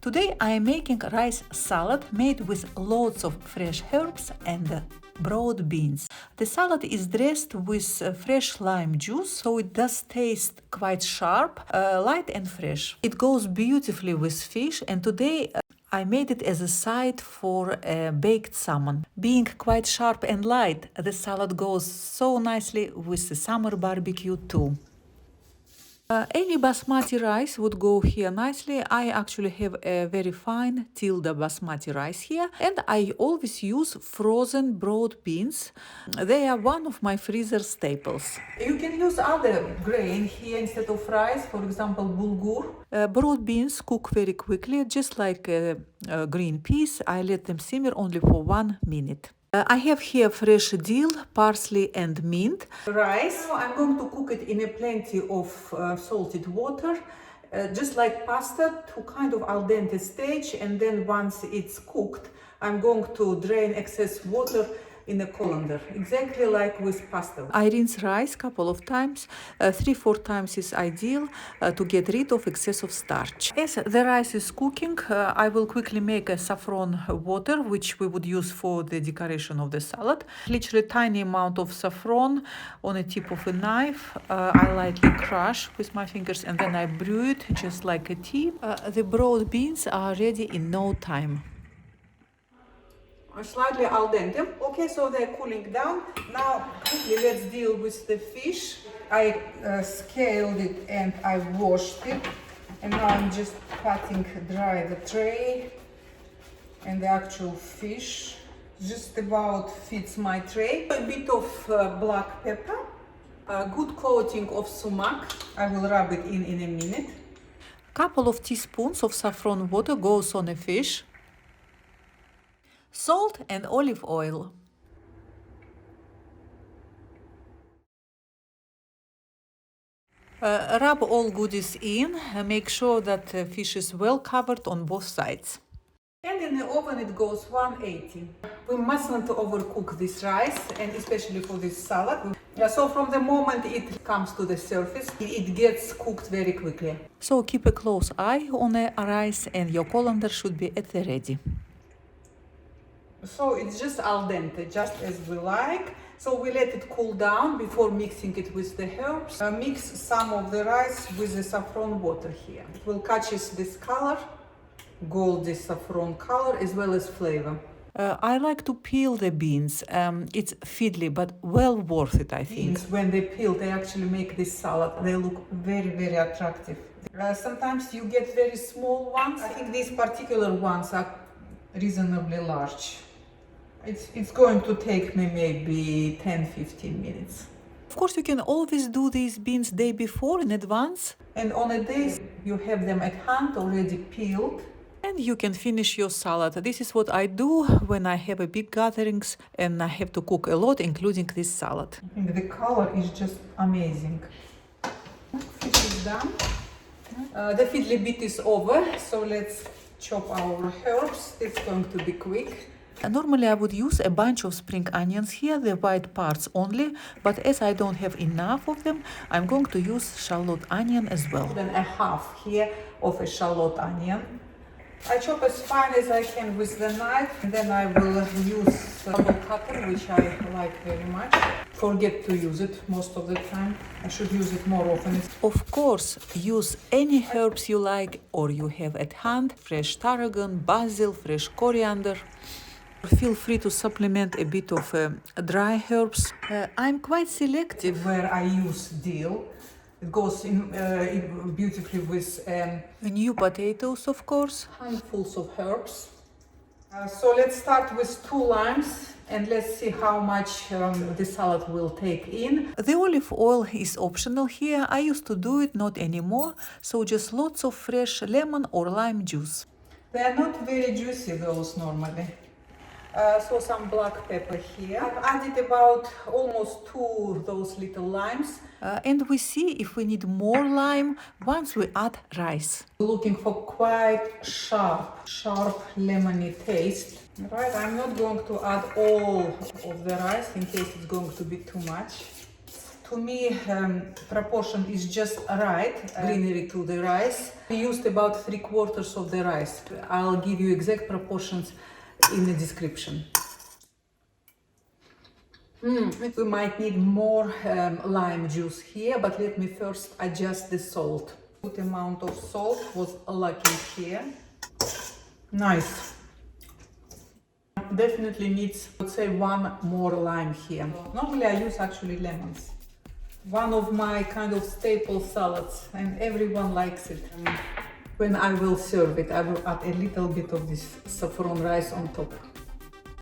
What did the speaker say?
Today I am making rice salad made with lots of fresh herbs and broad beans. The salad is dressed with fresh lime juice, so it does taste quite sharp, light and fresh. It goes beautifully with fish, and today I made it as a side for baked salmon. Being quite sharp and light, the salad goes so nicely with the summer barbecue too. Any basmati rice would go here nicely. I actually have a very fine Tilda basmati rice here, and I always use frozen broad beans. They are one of my freezer staples. You can use other grain here instead of rice, for example bulgur. Broad beans cook very quickly, just like green peas. I let them simmer only for 1 minute. I have here fresh dill, parsley and mint. Rice, I'm going to cook it in a plenty of salted water, just like pasta, to kind of al dente stage, and then once it's cooked, I'm going to drain excess water in a colander, exactly like with pasta. I rinse rice a couple of times, 3-4 times is ideal to get rid of excess of starch. As the rice is cooking, I will quickly make a saffron water, which we would use for the decoration of the salad. Literally tiny amount of saffron on a tip of a knife. I lightly crush with my fingers and then I brew it just like a tea. The broad beans are ready in no time. Slightly al dente. Okay, so they're cooling down. Now quickly let's deal with the fish. I scaled it and I washed it, and now I'm just cutting dry the tray and the actual fish. Just about fits my tray. A bit of black pepper, a good coating of sumac. I will rub it in a minute. Couple of teaspoons of saffron water goes on a fish. Salt and olive oil. Rub all goodies in, make sure that the fish is well covered on both sides. And in the oven it goes 180. We mustn't overcook this rice, and especially for this salad. So from the moment it comes to the surface, it gets cooked very quickly. So keep a close eye on the rice and your colander should be at the ready. So it's just al dente, just as we like. So we let it cool down before mixing it with the herbs. Mix some of the rice with the saffron water here. It will catch this color, goldy saffron color, as well as flavor. I like to peel the beans. It's fiddly, but well worth it, I think. Beans, when they peel, they actually make this salad. They look very, very attractive. Sometimes you get very small ones. I think these particular ones are reasonably large. It's going to take me maybe 10-15 minutes. Of course, you can always do these beans day before in advance. And on a day, you have them at hand already peeled. And you can finish your salad. This is what I do when I have a big gatherings and I have to cook a lot, including this salad. I think the color is just amazing. Fish is done. The fiddly bit is over, so let's chop our herbs. It's going to be quick. Normally I would use a bunch of spring onions here, the white parts only, but as I don't have enough of them, I'm going to use shallot onion as well. Then a half here of a shallot onion. I chop as fine as I can with the knife, and then I will use a double cutter, which I like very much. Forget to use it most of the time. I should use it more often. Of course, use any herbs you like or you have at hand. Fresh tarragon, basil, fresh coriander. Feel free to supplement a bit of dry herbs. I'm quite selective where I use dill. It goes in beautifully with new potatoes, of course. Handfuls of herbs. So let's start with 2 limes and let's see how much the salad will take in. The olive oil is optional here. I used to do it, not anymore. So just lots of fresh lemon or lime juice. They are not very juicy, those normally. So some black pepper here. I've added about almost 2 of those little limes. And we see if we need more lime once we add rice. Looking for quite sharp lemony taste. Right, I'm not going to add all of the rice in case it's going to be too much. To me, proportion is just right, greenery to the rice. We used about 3/4 of the rice. I'll give you exact proportions in the description. We might need more lime juice here, but let me first adjust the salt. Good amount of salt was lacking here. Nice. Definitely needs, I would say, one more lime here. Normally I use actually lemons. One of my kind of staple salads, and everyone likes it. When I will serve it, I will add a little bit of this saffron rice on top.